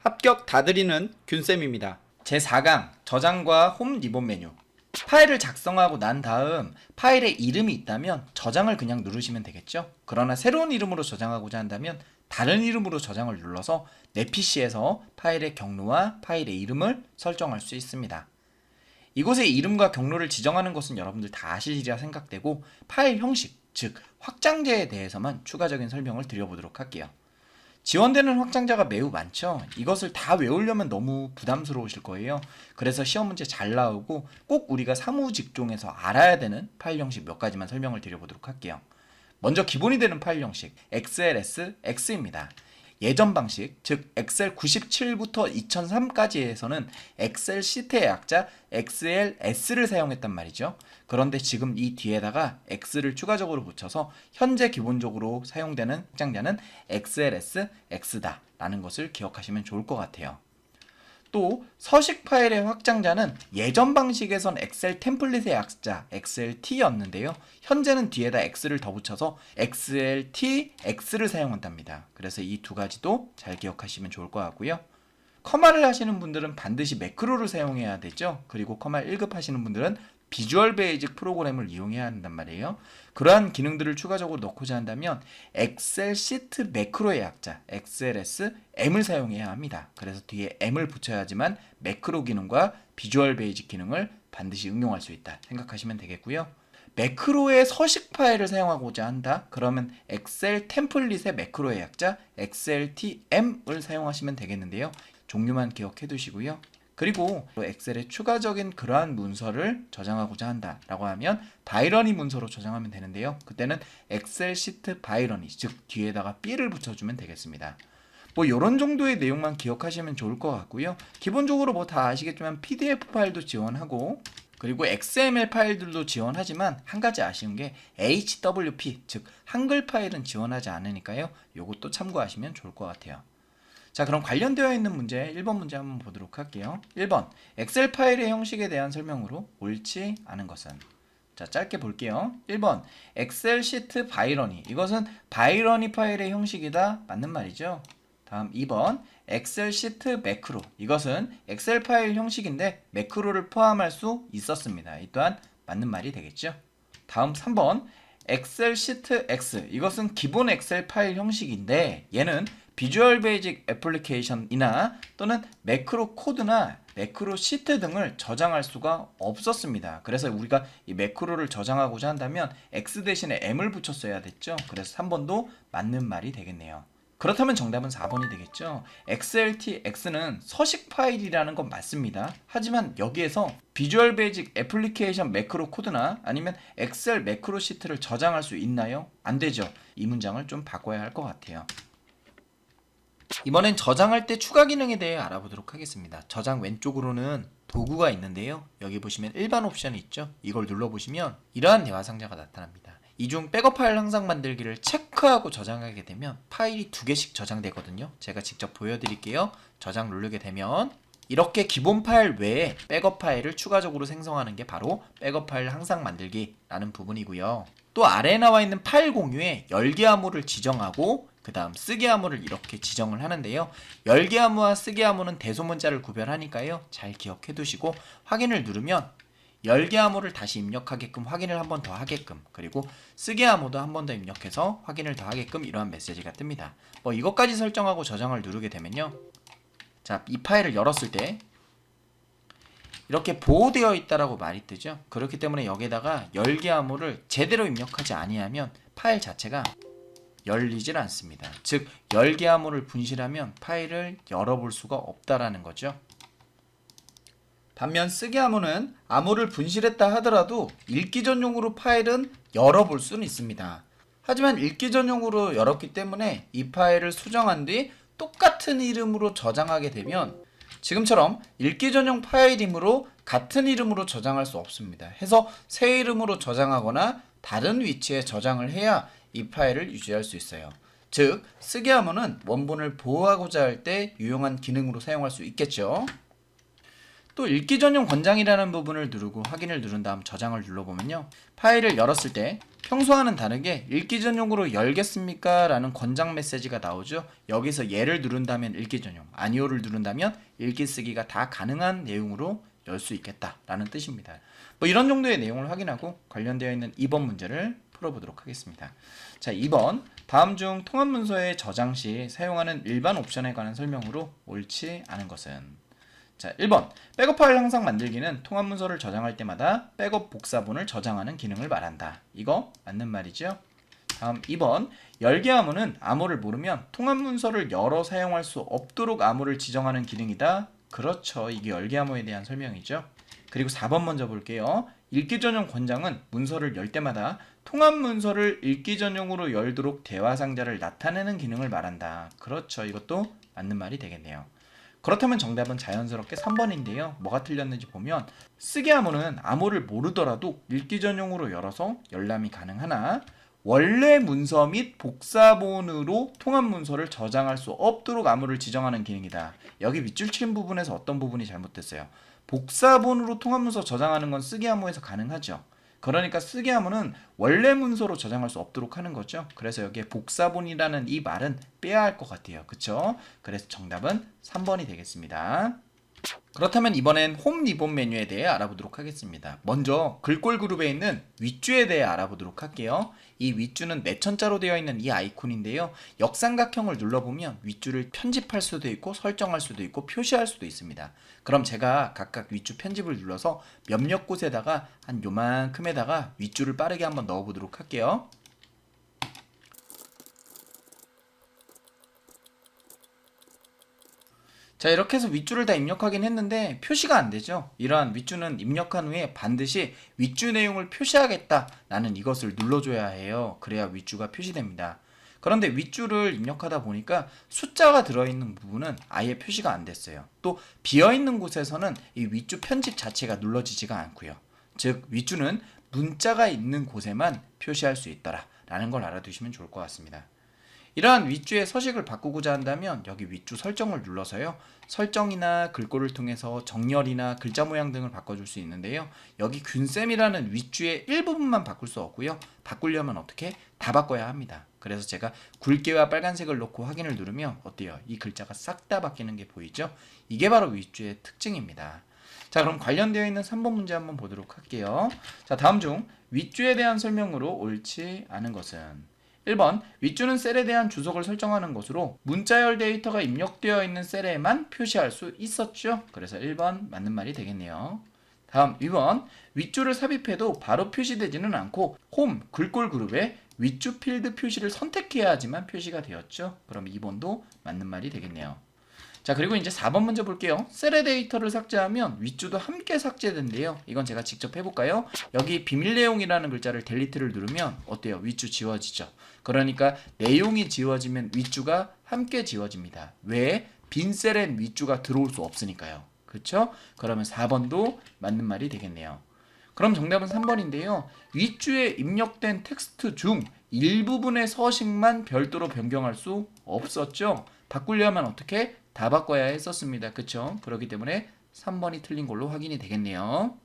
합격 다 드리는 균쌤입니다. 제4강 저장과 홈 리본 메뉴. 파일을 작성하고 난 다음 파일에 이름이 있다면 저장을 그냥 누르시면 되겠죠. 그러나 새로운 이름으로 저장하고자 한다면 다른 이름으로 저장을 눌러서 내 PC에서 파일의 경로와 파일의 이름을 설정할 수 있습니다. 이곳에 이름과 경로를 지정하는 것은 여러분들 다 아시리라 생각되고, 파일 형식, 즉 확장자에 대해서만 추가적인 설명을 드려보도록 할게요. 지원되는 확장자가 매우 많죠. 이것을 다 외우려면 너무 부담스러우실 거예요. 그래서 시험 문제 잘 나오고 꼭 우리가 사무 직종에서 알아야 되는 파일 형식 몇 가지만 설명을 드려보도록 할게요. 먼저 기본이 되는 파일 형식 XLS, X입니다. 예전 방식, 즉 엑셀 97부터 2003까지에서는 엑셀 시트의 약자 XLS를 사용했단 말이죠. 그런데 지금 이 뒤에다가 X를 추가적으로 붙여서 현재 기본적으로 사용되는 확장자는 XLS, X다 라는 것을 기억하시면 좋을 것 같아요. 또 서식 파일의 확장자는 예전 방식에선 엑셀 템플릿의 약자 XLT였는데요. 현재는 뒤에다 X를 더 붙여서 XLT, X를 사용한답니다. 그래서 이 두 가지도 잘 기억하시면 좋을 것 같고요. 커마를 하시는 분들은 반드시 매크로를 사용해야 되죠. 그리고 커마 1급 하시는 분들은 비주얼 베이직 프로그램을 이용해야 한단 말이에요. 그러한 기능들을 추가적으로 넣고자 한다면 엑셀 시트 매크로의 약자 XLS M을 사용해야 합니다. 그래서 뒤에 M을 붙여야지만 매크로 기능과 비주얼 베이직 기능을 반드시 응용할 수 있다 생각하시면 되겠고요. 매크로의 서식 파일을 사용하고자 한다. 그러면 엑셀 템플릿의 매크로의 약자 XLTM을 사용하시면 되겠는데요. 종류만 기억해 두시고요. 그리고 엑셀에 추가적인 그러한 문서를 저장하고자 한다라고 하면 바이러니 문서로 저장하면 되는데요. 그때는 엑셀 시트 바이러니, 즉 뒤에다가 B를 붙여주면 되겠습니다. 뭐 이런 정도의 내용만 기억하시면 좋을 것 같고요. 기본적으로 뭐 다 아시겠지만 PDF 파일도 지원하고, 그리고 XML 파일들도 지원하지만 한 가지 아쉬운 게 HWP, 즉 한글 파일은 지원하지 않으니까요. 이것도 참고하시면 좋을 것 같아요. 자, 그럼 관련되어 있는 문제 1번 문제 한번 보도록 할게요. 1번 엑셀 파일의 형식에 대한 설명으로 옳지 않은 것은? 자, 짧게 볼게요. 1번 엑셀 시트 바이러니, 이것은 바이러니 파일의 형식이다, 맞는 말이죠. 다음 2번 엑셀 시트 매크로, 이것은 엑셀 파일 형식인데 매크로를 포함할 수 있었습니다. 이 또한 맞는 말이 되겠죠. 다음 3번 엑셀 시트 X, 이것은 기본 엑셀 파일 형식인데 얘는 비주얼 베이직 애플리케이션이나 또는 매크로 코드나 매크로 시트 등을 저장할 수가 없었습니다. 그래서 우리가 이 매크로를 저장하고자 한다면 X 대신에 M을 붙였어야 됐죠. 그래서 3번도 맞는 말이 되겠네요. 그렇다면 정답은 4번이 되겠죠. XLTX는 서식 파일이라는 건 맞습니다. 하지만 여기에서 비주얼 베이직 애플리케이션 매크로 코드나 아니면 엑셀 매크로 시트를 저장할 수 있나요? 안 되죠. 이 문장을 좀 바꿔야 할 것 같아요. 이번엔 저장할 때 추가 기능에 대해 알아보도록 하겠습니다. 저장 왼쪽으로는 도구가 있는데요. 여기 보시면 일반 옵션이 있죠. 이걸 눌러보시면 이러한 대화 상자가 나타납니다. 이 중 백업 파일 항상 만들기를 체크하고 저장하게 되면 파일이 2개씩 저장되거든요. 제가 직접 보여드릴게요. 저장 누르게 되면 이렇게 기본 파일 외에 백업 파일을 추가적으로 생성하는 게 바로 백업 파일 항상 만들기라는 부분이고요. 또 아래에 나와 있는 파일 공유에 열기 암호를 지정하고 그 다음 쓰기 암호를 이렇게 지정을 하는데요. 열기 암호와 쓰기 암호는 대소문자를 구별하니까요. 잘 기억해 두시고 확인을 누르면 열기 암호를 다시 입력하게끔 확인을 한 번 더 하게끔, 그리고 쓰기 암호도 한 번 더 입력해서 확인을 더 하게끔 이러한 메시지가 뜹니다. 뭐 이것까지 설정하고 저장을 누르게 되면요. 자, 이 파일을 열었을 때 이렇게 보호되어 있다라고 말이 뜨죠. 그렇기 때문에 여기에다가 열기 암호를 제대로 입력하지 아니하면 파일 자체가 열리질 않습니다. 즉 열기 암호를 분실하면 파일을 열어볼 수가 없다라는 거죠. 반면 쓰기 암호는 암호를 분실했다 하더라도 읽기 전용으로 파일은 열어볼 수는 있습니다. 하지만 읽기 전용으로 열었기 때문에 이 파일을 수정한 뒤 똑같은 이름으로 저장하게 되면 지금처럼 읽기 전용 파일이므로 같은 이름으로 저장할 수 없습니다. 해서 새 이름으로 저장하거나 다른 위치에 저장을 해야 이 파일을 유지할 수 있어요. 즉 쓰기 암호는 원본을 보호하고자 할 때 유용한 기능으로 사용할 수 있겠죠. 또 읽기 전용 권장이라는 부분을 누르고 확인을 누른 다음 저장을 눌러보면요. 파일을 열었을 때 평소와는 다르게 읽기 전용으로 열겠습니까? 라는 권장 메시지가 나오죠. 여기서 예를 누른다면 읽기 전용, 아니오를 누른다면 읽기 쓰기가 다 가능한 내용으로 열 수 있겠다라는 뜻입니다. 뭐 이런 정도의 내용을 확인하고 관련되어 있는 2번 문제를 풀어보도록 하겠습니다. 자, 2번. 다음 중 통합 문서의 저장 시 사용하는 일반 옵션에 관한 설명으로 옳지 않은 것은? 자, 1번. 백업 파일 항상 만들기는 통합 문서를 저장할 때마다 백업 복사본을 저장하는 기능을 말한다. 이거 맞는 말이죠? 다음 2번. 열기 암호는 암호를 모르면 통합 문서를 열어 사용할 수 없도록 암호를 지정하는 기능이다. 그렇죠. 이게 열기 암호에 대한 설명이죠. 그리고 4번 먼저 볼게요. 읽기 전용 권장은 문서를 열 때마다 통합 문서를 읽기 전용으로 열도록 대화 상자를 나타내는 기능을 말한다. 그렇죠. 이것도 맞는 말이 되겠네요. 그렇다면 정답은 자연스럽게 3번인데요. 뭐가 틀렸는지 보면 쓰기 암호는 암호를 모르더라도 읽기 전용으로 열어서 열람이 가능하나 원래 문서 및 복사본으로 통합 문서를 저장할 수 없도록 암호를 지정하는 기능이다. 여기 밑줄 친 부분에서 어떤 부분이 잘못됐어요? 복사본으로 통합 문서 저장하는 건 쓰기 암호에서 가능하죠. 그러니까 쓰기 암호는 원래 문서로 저장할 수 없도록 하는 거죠. 그래서 여기에 복사본이라는 이 말은 빼야 할 것 같아요. 그쵸? 그래서 정답은 3번이 되겠습니다. 그렇다면 이번엔 홈 리본 메뉴에 대해 알아보도록 하겠습니다. 먼저 글꼴 그룹에 있는 윗줄에 대해 알아보도록 할게요. 이 윗줄은 내천자로 되어 있는 이 아이콘인데요. 역삼각형을 눌러보면 윗줄을 편집할 수도 있고 설정할 수도 있고 표시할 수도 있습니다. 그럼 제가 각각 윗줄 편집을 눌러서 몇몇 곳에다가 한 요만큼에다가 윗줄을 빠르게 한번 넣어보도록 할게요. 자, 이렇게 해서 윗줄을 다 입력하긴 했는데 표시가 안 되죠. 이러한 윗줄은 입력한 후에 반드시 윗줄 내용을 표시하겠다라는 이것을 눌러줘야 해요. 그래야 윗줄가 표시됩니다. 그런데 윗줄을 입력하다 보니까 숫자가 들어있는 부분은 아예 표시가 안 됐어요. 또 비어있는 곳에서는 이 윗줄 편집 자체가 눌러지지가 않고요. 즉 윗줄은 문자가 있는 곳에만 표시할 수 있더라 라는 걸 알아두시면 좋을 것 같습니다. 이러한 윗줄의 서식을 바꾸고자 한다면 여기 윗줄 설정을 눌러서요. 설정이나 글꼴을 통해서 정렬이나 글자 모양 등을 바꿔줄 수 있는데요. 여기 균셈이라는 윗줄의 일부분만 바꿀 수 없고요. 바꾸려면 어떻게? 다 바꿔야 합니다. 그래서 제가 굵게와 빨간색을 놓고 확인을 누르면 어때요? 이 글자가 싹 다 바뀌는 게 보이죠? 이게 바로 윗줄의 특징입니다. 자, 그럼 관련되어 있는 3번 문제 한번 보도록 할게요. 자, 다음 중 윗줄에 대한 설명으로 옳지 않은 것은? 1번. 윗줄은 셀에 대한 주석을 설정하는 것으로 문자열 데이터가 입력되어 있는 셀에만 표시할 수 있었죠. 그래서 1번 맞는 말이 되겠네요. 다음 2번. 윗줄을 삽입해도 바로 표시되지는 않고 홈 글꼴 그룹에 윗줄 필드 표시를 선택해야지만 표시가 되었죠. 그럼 2번도 맞는 말이 되겠네요. 자, 그리고 이제 4번 먼저 볼게요. 셀의 데이터를 삭제하면 윗줄도 함께 삭제된대요. 이건 제가 직접 해볼까요? 여기 비밀 내용이라는 글자를 델리트를 누르면 어때요? 윗줄 지워지죠. 그러니까 내용이 지워지면 윗줄가 함께 지워집니다. 왜? 빈 셀엔 윗줄가 들어올 수 없으니까요. 그렇죠? 그러면 4번도 맞는 말이 되겠네요. 그럼 정답은 3번인데요. 윗줄에 입력된 텍스트 중 일부분의 서식만 별도로 변경할 수 없었죠. 바꾸려면 어떻게? 다 바꿔야 했었습니다. 그쵸? 그렇기 때문에 3번이 틀린 걸로 확인이 되겠네요.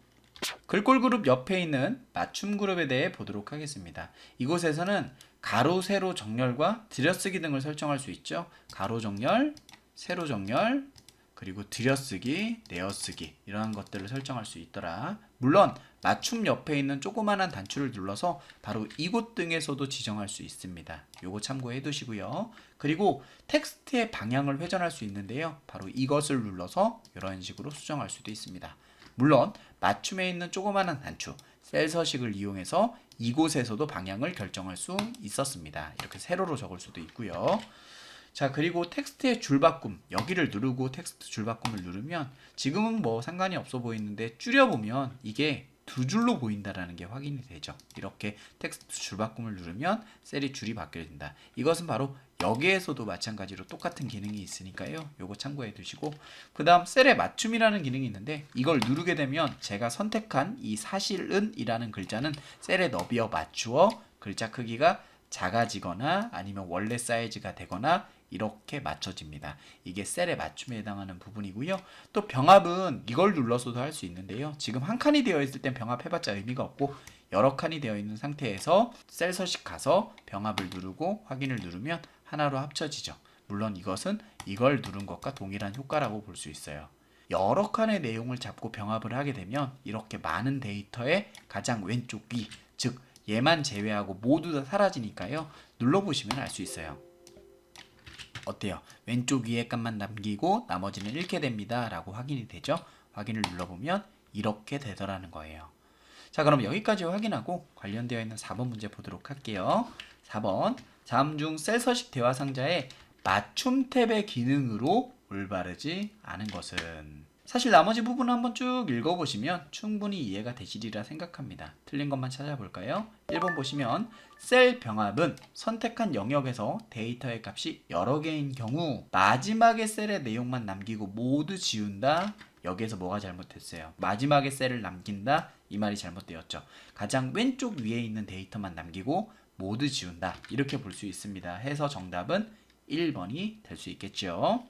글꼴 그룹 옆에 있는 맞춤 그룹에 대해 보도록 하겠습니다. 이곳에서는 가로, 세로 정렬과 들여쓰기 등을 설정할 수 있죠. 가로 정렬, 세로 정렬, 그리고 들여쓰기, 내어쓰기 이러한 것들을 설정할 수 있더라. 물론 맞춤 옆에 있는 조그만한 단추를 눌러서 바로 이곳 등에서도 지정할 수 있습니다. 요거 참고해 두시고요. 그리고 텍스트의 방향을 회전할 수 있는데요. 바로 이것을 눌러서 이런 식으로 수정할 수도 있습니다. 물론 맞춤에 있는 조그만한 단추, 셀 서식을 이용해서 이곳에서도 방향을 결정할 수 있었습니다. 이렇게 세로로 적을 수도 있고요. 자, 그리고 텍스트의 줄바꿈, 여기를 누르고 텍스트 줄바꿈을 누르면 지금은 뭐 상관이 없어 보이는데 줄여보면 이게 두 줄로 보인다라는 게 확인이 되죠. 이렇게 텍스트 줄바꿈을 누르면 셀이 줄이 바뀌게 된다. 이것은 바로 여기에서도 마찬가지로 똑같은 기능이 있으니까요. 요거 참고해 두시고, 그 다음 셀의 맞춤이라는 기능이 있는데 이걸 누르게 되면 제가 선택한 이 사실은 이라는 글자는 셀의 너비와 맞추어 글자 크기가 작아지거나 아니면 원래 사이즈가 되거나 이렇게 맞춰집니다. 이게 셀의 맞춤에 해당하는 부분이고요. 또 병합은 이걸 눌러서도 할 수 있는데요. 지금 한 칸이 되어 있을 땐 병합해봤자 의미가 없고 여러 칸이 되어 있는 상태에서 셀 서식 가서 병합을 누르고 확인을 누르면 하나로 합쳐지죠. 물론 이것은 이걸 누른 것과 동일한 효과라고 볼 수 있어요. 여러 칸의 내용을 잡고 병합을 하게 되면 이렇게 많은 데이터의 가장 왼쪽 위, 즉 얘만 제외하고 모두 다 사라지니까요. 눌러보시면 알 수 있어요. 어때요? 왼쪽 위에 값만 남기고 나머지는 잃게 됩니다 라고 확인이 되죠. 확인을 눌러보면 이렇게 되더라는 거예요. 자, 그럼 여기까지 확인하고 관련되어 있는 4번 문제 보도록 할게요. 4번, 다음 중 셀 서식 대화 상자에 맞춤 탭의 기능으로 올바르지 않은 것은? 사실 나머지 부분을 한번 쭉 읽어보시면 충분히 이해가 되시리라 생각합니다. 틀린 것만 찾아볼까요? 1번 보시면 셀 병합은 선택한 영역에서 데이터의 값이 여러 개인 경우 마지막에 셀의 내용만 남기고 모두 지운다. 여기에서 뭐가 잘못됐어요? 마지막에 셀을 남긴다. 이 말이 잘못되었죠. 가장 왼쪽 위에 있는 데이터만 남기고 모두 지운다. 이렇게 볼 수 있습니다. 해서 정답은 1번이 될 수 있겠죠.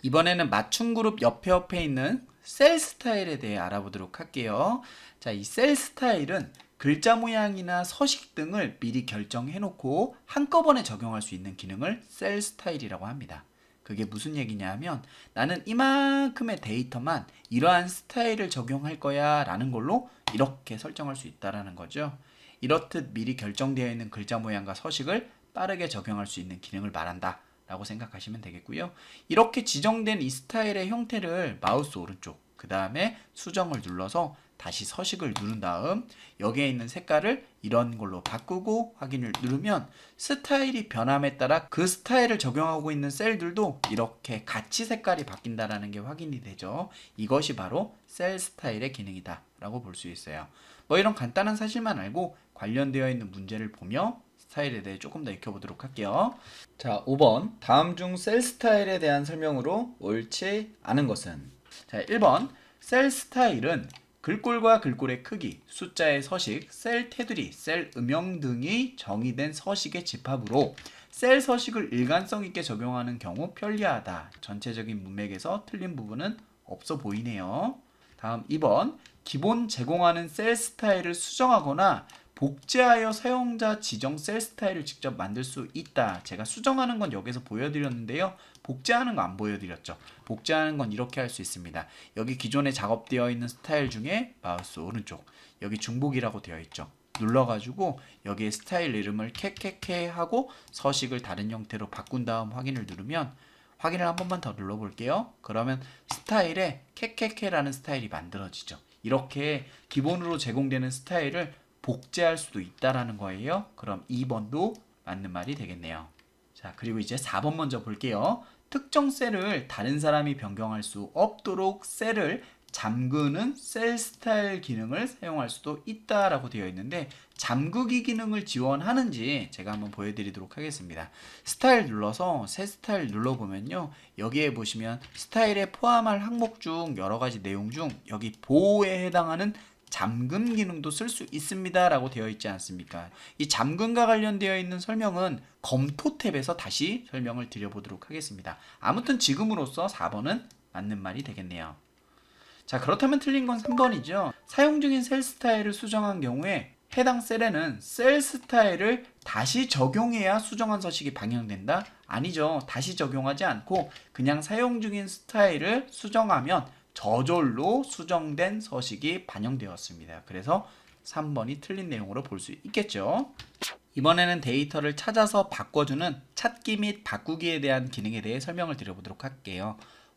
이번에는 맞춤 그룹 옆에 있는 셀 스타일에 대해 알아보도록 할게요. 자, 이 셀 스타일은 글자 모양이나 서식 등을 미리 결정해 놓고 한꺼번에 적용할 수 있는 기능을 셀 스타일이라고 합니다. 그게 무슨 얘기냐 하면 나는 이만큼의 데이터만 이러한 스타일을 적용할 거야 라는 걸로 이렇게 설정할 수 있다는 거죠. 이렇듯 미리 결정되어 있는 글자 모양과 서식을 빠르게 적용할 수 있는 기능을 말한다 라고 생각하시면 되겠고요. 이렇게 지정된 이 스타일의 형태를 마우스 오른쪽, 그 다음에 수정을 눌러서 다시 서식을 누른 다음 여기에 있는 색깔을 이런 걸로 바꾸고 확인을 누르면 스타일이 변함에 따라 그 스타일을 적용하고 있는 셀들도 이렇게 같이 색깔이 바뀐다는 게 확인이 되죠. 이것이 바로 셀 스타일의 기능이다 라고 볼 수 있어요. 뭐 이런 간단한 사실만 알고 관련되어 있는 문제를 보며 스타일에 대해 조금 더 익혀보도록 할게요. 자, 5번 다음 중 셀 스타일에 대한 설명으로 옳지 않은 것은? 자, 1번 셀 스타일은 글꼴과 글꼴의 크기, 숫자의 서식, 셀 테두리, 셀 음영 등이 정의된 서식의 집합으로 셀 서식을 일관성 있게 적용하는 경우 편리하다. 전체적인 문맥에서 틀린 부분은 없어 보이네요. 다음 2번 기본 제공하는 셀 스타일을 수정하거나 복제하여 사용자 지정 셀 스타일을 직접 만들 수 있다. 제가 수정하는 건 여기서 보여드렸는데요. 복제하는 거 안 보여드렸죠. 복제하는 건 이렇게 할 수 있습니다. 여기 기존에 작업되어 있는 스타일 중에 마우스 오른쪽, 여기 중복이라고 되어 있죠. 눌러가지고 여기에 스타일 이름을 캐캐캐 하고 서식을 다른 형태로 바꾼 다음 확인을 누르면 확인을 한 번만 더 눌러볼게요. 그러면 스타일에 캐캐캐라는 스타일이 만들어지죠. 이렇게 기본으로 제공되는 스타일을 복제할 수도 있다라는 거예요. 그럼 2번도 맞는 말이 되겠네요. 자, 그리고 이제 4번 먼저 볼게요. 특정 셀을 다른 사람이 변경할 수 없도록 셀을 잠그는 셀 스타일 기능을 사용할 수도 있다라고 되어 있는데 잠그기 기능을 지원하는지 제가 한번 보여드리도록 하겠습니다. 스타일 눌러서 새 스타일 눌러보면요. 여기에 보시면 스타일에 포함할 항목 중 여러가지 내용 중 여기 보호에 해당하는 잠금 기능도 쓸 수 있습니다 라고 되어 있지 않습니까? 이 잠금과 관련되어 있는 설명은 검토 탭에서 다시 설명을 드려보도록 하겠습니다. 아무튼 지금으로서 4번은 맞는 말이 되겠네요. 자, 그렇다면 틀린 건 3번이죠. 사용 중인 셀 스타일을 수정한 경우에 해당 셀에는 셀 스타일을 다시 적용해야 수정한 서식이 반영된다? 아니죠. 다시 적용하지 않고 그냥 사용 중인 스타일을 수정하면 저절로 수정된 서식이 반영되었습니다. 그래서 3번이 틀린 내용으로 볼 수 있겠죠. 이번에는 데이터를 찾아서 바꿔주는 찾기 및 바꾸기에 대한 기능에 대해 설명을 드려보도록 할게요.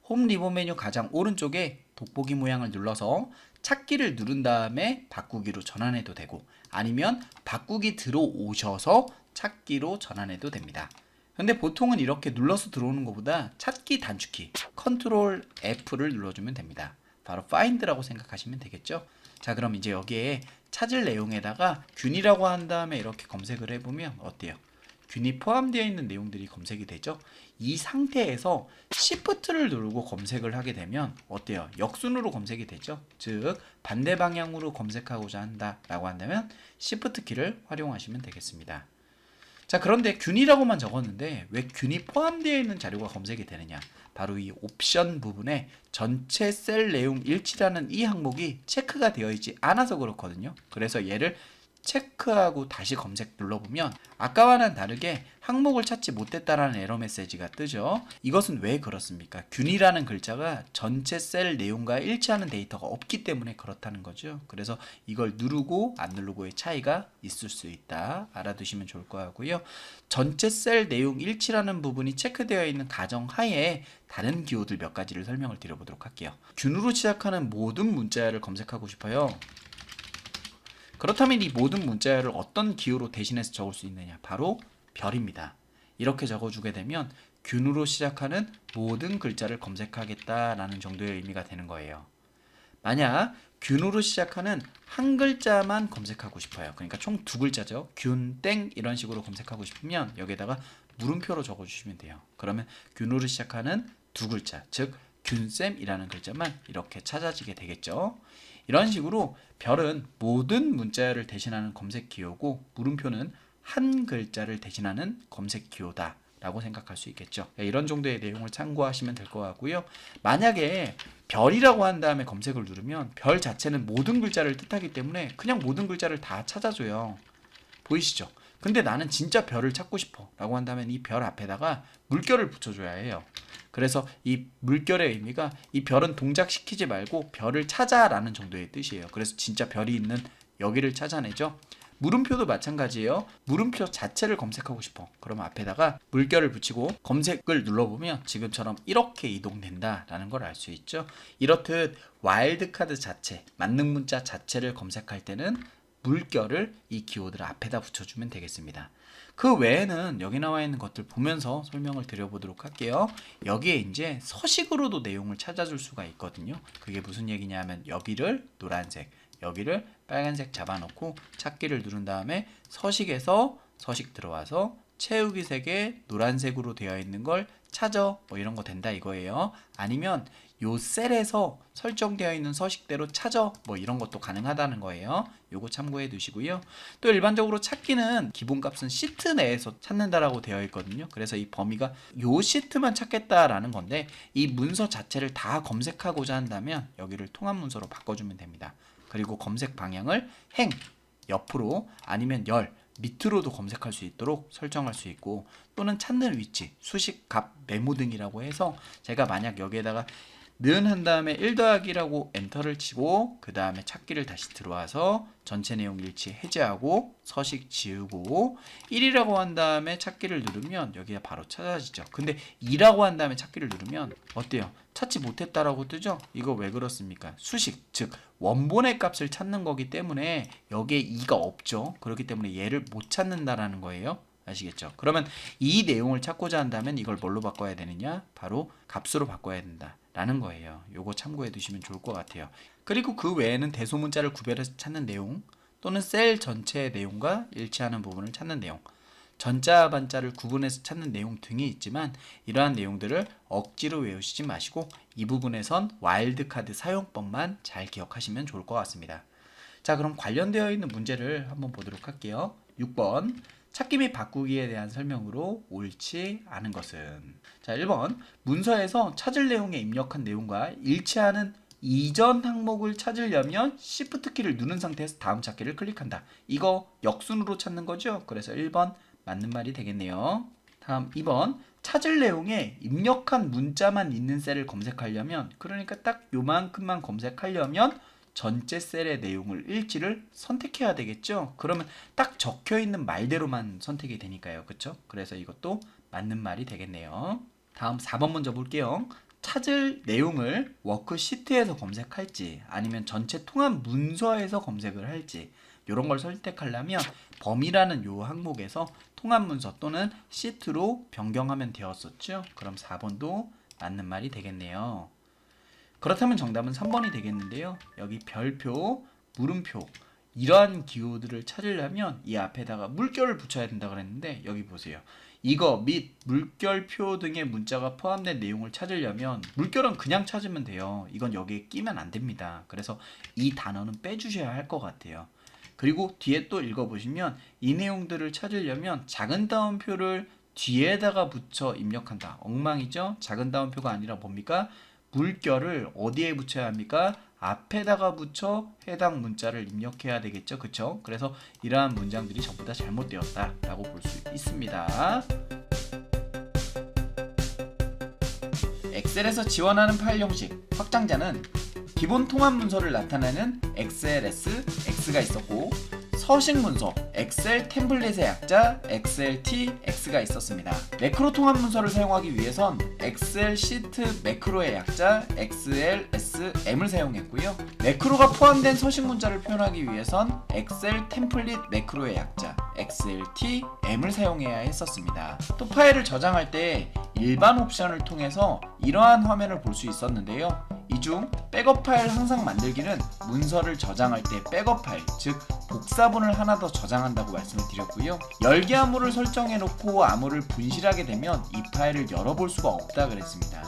홈 리본 메뉴 가장 오른쪽에 돋보기 모양을 눌러서 찾기를 누른 다음에 바꾸기로 전환해도 되고 아니면 바꾸기 들어오셔서 찾기로 전환해도 됩니다. 근데 보통은 이렇게 눌러서 들어오는 것보다 찾기 단축키 컨트롤 F를 눌러주면 됩니다. 바로 find라고 생각하시면 되겠죠. 자, 그럼 이제 여기에 찾을 내용에다가 균이라고 한 다음에 이렇게 검색을 해보면 어때요? 균이 포함되어 있는 내용들이 검색이 되죠. 이 상태에서 Shift를 누르고 검색을 하게 되면 어때요? 역순으로 검색이 되죠. 즉 반대 방향으로 검색하고자 한다 라고 한다면 Shift 키를 활용하시면 되겠습니다. 자, 그런데 균이라고만 적었는데 왜 균이 포함되어 있는 자료가 검색이 되느냐? 바로 이 옵션 부분에 전체 셀 내용 일치라는 이 항목이 체크가 되어 있지 않아서 그렇거든요. 그래서 얘를 체크하고 다시 검색 눌러보면 아까와는 다르게 항목을 찾지 못했다라는 에러 메시지가 뜨죠. 이것은 왜 그렇습니까? 균이라는 글자가 전체 셀 내용과 일치하는 데이터가 없기 때문에 그렇다는 거죠. 그래서 이걸 누르고 안 누르고의 차이가 있을 수 있다. 알아두시면 좋을 것 같고요. 전체 셀 내용 일치라는 부분이 체크되어 있는 가정 하에 다른 기호들 몇 가지를 설명을 드려보도록 할게요. 균으로 시작하는 모든 문자열을 검색하고 싶어요. 그렇다면 이 모든 문자열을 어떤 기호로 대신해서 적을 수 있느냐? 바로 별입니다. 이렇게 적어주게 되면 균으로 시작하는 모든 글자를 검색하겠다라는 정도의 의미가 되는 거예요. 만약 균으로 시작하는 한 글자만 검색하고 싶어요. 그러니까 총 두 글자죠. 균, 땡 이런 식으로 검색하고 싶으면 여기에다가 물음표로 적어주시면 돼요. 그러면 균으로 시작하는 두 글자, 즉 균쌤이라는 글자만 이렇게 찾아지게 되겠죠. 이런 식으로 별은 모든 문자열을 대신하는 검색 기호고 물음표는 한 글자를 대신하는 검색 기호다 라고 생각할 수 있겠죠. 이런 정도의 내용을 참고하시면 될 것 같고요. 만약에 별이라고 한 다음에 검색을 누르면 별 자체는 모든 글자를 뜻하기 때문에 그냥 모든 글자를 다 찾아줘요. 보이시죠? 근데 나는 진짜 별을 찾고 싶어 라고 한다면 이 별 앞에다가 물결을 붙여줘야 해요. 그래서 이 물결의 의미가 이 별은 동작시키지 말고 별을 찾아 라는 정도의 뜻이에요. 그래서 진짜 별이 있는 여기를 찾아내죠. 물음표도 마찬가지예요. 물음표 자체를 검색하고 싶어. 그러면 앞에다가 물결을 붙이고 검색을 눌러보면 지금처럼 이렇게 이동된다 라는 걸 알 수 있죠. 이렇듯 와일드카드 자체, 만능 문자 자체를 검색할 때는 물결을 이 기호들 앞에다 붙여주면 되겠습니다. 그 외에는 여기 나와 있는 것들 보면서 설명을 드려보도록 할게요. 여기에 이제 서식으로도 내용을 찾아줄 수가 있거든요. 그게 무슨 얘기냐면 여기를 노란색, 여기를 빨간색 잡아놓고 찾기를 누른 다음에 서식에서 서식 들어와서 채우기 색에 노란색으로 되어 있는 걸 찾아 뭐 이런 거 된다 이거예요. 아니면 요 셀에서 설정되어 있는 서식대로 찾아 뭐 이런 것도 가능하다는 거예요. 요거 참고해 두시고요. 또 일반적으로 찾기는 기본값은 시트 내에서 찾는다라고 되어 있거든요. 그래서 이 범위가 요 시트만 찾겠다라는 건데 이 문서 자체를 다 검색하고자 한다면 여기를 통합 문서로 바꿔주면 됩니다. 그리고 검색 방향을 행, 옆으로 아니면 열, 밑으로도 검색할 수 있도록 설정할 수 있고 또는 찾는 위치, 수식, 값, 메모 등이라고 해서 제가 만약 여기에다가 는 한 다음에 1 더하기라고 엔터를 치고 그 다음에 찾기를 다시 들어와서 전체 내용 일치 해제하고 서식 지우고 1이라고 한 다음에 찾기를 누르면 여기가 바로 찾아지죠. 근데 2라고 한 다음에 찾기를 누르면 어때요? 찾지 못했다라고 뜨죠? 이거 왜 그렇습니까? 수식, 즉 원본의 값을 찾는 거기 때문에 여기에 2가 없죠. 그렇기 때문에 얘를 못 찾는다라는 거예요. 아시겠죠? 그러면 이 내용을 찾고자 한다면 이걸 뭘로 바꿔야 되느냐? 바로 값으로 바꿔야 된다 라는 거예요. 요거 참고해 두시면 좋을 것 같아요. 그리고 그 외에는 대소문자를 구별해서 찾는 내용 또는 셀 전체의 내용과 일치하는 부분을 찾는 내용, 전자 반자를 구분해서 찾는 내용 등이 있지만 이러한 내용들을 억지로 외우시지 마시고 이 부분에선 와일드카드 사용법만 잘 기억하시면 좋을 것 같습니다. 자, 그럼 관련되어 있는 문제를 한번 보도록 할게요. 6번 찾기 및 바꾸기에 대한 설명으로 옳지 않은 것은, 자 1번 문서에서 찾을 내용에 입력한 내용과 일치하는 이전 항목을 찾으려면 Shift 키를 누른 상태에서 다음 찾기를 클릭한다. 이거 역순으로 찾는 거죠. 그래서 1번 맞는 말이 되겠네요. 다음 2번 찾을 내용에 입력한 문자만 있는 셀을 검색하려면, 그러니까 딱 요만큼만 검색하려면 전체 셀의 내용을 일치를 선택해야 되겠죠. 그러면 딱 적혀있는 말대로만 선택이 되니까요. 그쵸? 그래서 이것도 맞는 말이 되겠네요. 다음 4번 먼저 볼게요. 찾을 내용을 워크시트에서 검색할지 아니면 전체 통합 문서에서 검색을 할지 이런 걸 선택하려면 범위라는 요 항목에서 통합 문서 또는 시트로 변경하면 되었었죠. 그럼 4번도 맞는 말이 되겠네요. 그렇다면 정답은 3번이 되겠는데요. 여기 별표, 물음표 이러한 기호들을 찾으려면 이 앞에다가 물결을 붙여야 된다 그랬는데 여기 보세요. 이거 및 물결표 등의 문자가 포함된 내용을 찾으려면 물결은 그냥 찾으면 돼요. 이건 여기에 끼면 안 됩니다. 그래서 이 단어는 빼주셔야 할 것 같아요. 그리고 뒤에 또 읽어보시면 이 내용들을 찾으려면 작은 따옴표를 뒤에다가 붙여 입력한다. 엉망이죠? 작은 따옴표가 아니라 뭡니까? 물결을 어디에 붙여야 합니까? 앞에다가 붙여 해당 문자를 입력해야 되겠죠. 그쵸? 그래서 이러한 문장들이 전부 다 잘못되었다 라고 볼 수 있습니다. 엑셀에서 지원하는 파일 형식 확장자는 기본 통합 문서를 나타내는 XLS, X가 있었고 서식 문서, 엑셀 템플릿의 약자, XLT-X가 있었습니다. 매크로 통합 문서를 사용하기 위해선 엑셀 시트 매크로의 약자, XLSM을 사용했고요. 매크로가 포함된 서식 문자를 표현하기 위해선 엑셀 템플릿 매크로의 약자, XLT-M을 사용해야 했었습니다. 또 파일을 저장할 때 일반 옵션을 통해서 이러한 화면을 볼 수 있었는데요. 이 중 백업 파일 항상 만들기는 문서를 저장할 때 백업 파일, 즉 복사본을 하나 더 저장한다고 말씀을 드렸고요. 열기 암호를 설정해 놓고 암호를 분실하게 되면 이 파일을 열어볼 수가 없다 그랬습니다.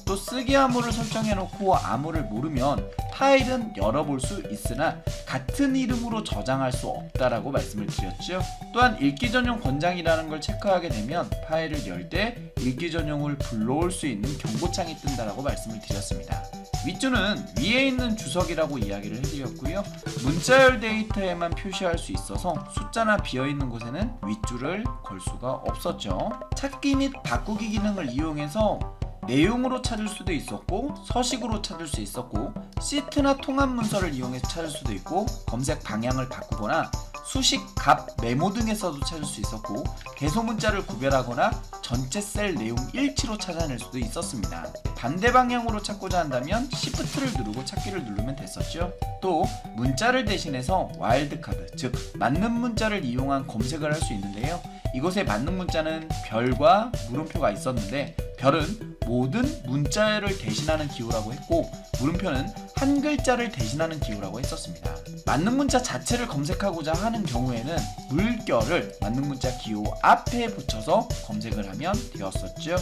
또 쓰기 암호를 설정해 놓고 암호를 모르면 파일은 열어볼 수 있으나 같은 이름으로 저장할 수 없다라고 말씀을 드렸죠. 또한 읽기 전용 권장이라는 걸 체크하게 되면 파일을 열 때 읽기 전용을 불러올 수 있는 경고창이 뜬다라고 말씀을 드렸습니다. 윗줄은 위에 있는 주석이라고 이야기를 해드렸고요. 문자열 데이터에만 표시할 수 있어서 숫자나 비어있는 곳에는 윗줄을 걸 수가 없었죠. 찾기 및 바꾸기 기능을 이용해서 내용으로 찾을 수도 있었고 서식으로 찾을 수 있었고 시트나 통합 문서를 이용해서 찾을 수도 있고 검색 방향을 바꾸거나 수식, 값, 메모 등에서도 찾을 수 있었고 개소 문자를 구별하거나 전체 셀 내용 일치로 찾아낼 수도 있었습니다. 반대 방향으로 찾고자 한다면 Shift를 누르고 찾기를 누르면 됐었죠. 또 문자를 대신해서 와일드카드, 즉 맞는 문자를 이용한 검색을 할 수 있는데요. 이곳에 맞는 문자는 별과 물음표가 있었는데 별은 모든 문자를 대신하는 기호라고 했고 물음표는 한 글자를 대신하는 기호라고 했었습니다. 맞는 문자 자체를 검색하고자 하는 경우에는 물결을 맞는 문자 기호 앞에 붙여서 검색을 하면 되었었죠.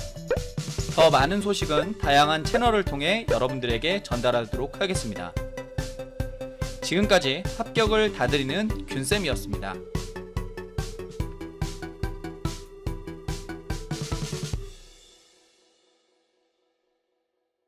더 많은 소식은 다양한 채널을 통해 여러분들에게 전달하도록 하겠습니다. 지금까지 합격을 다드리는 균쌤이었습니다.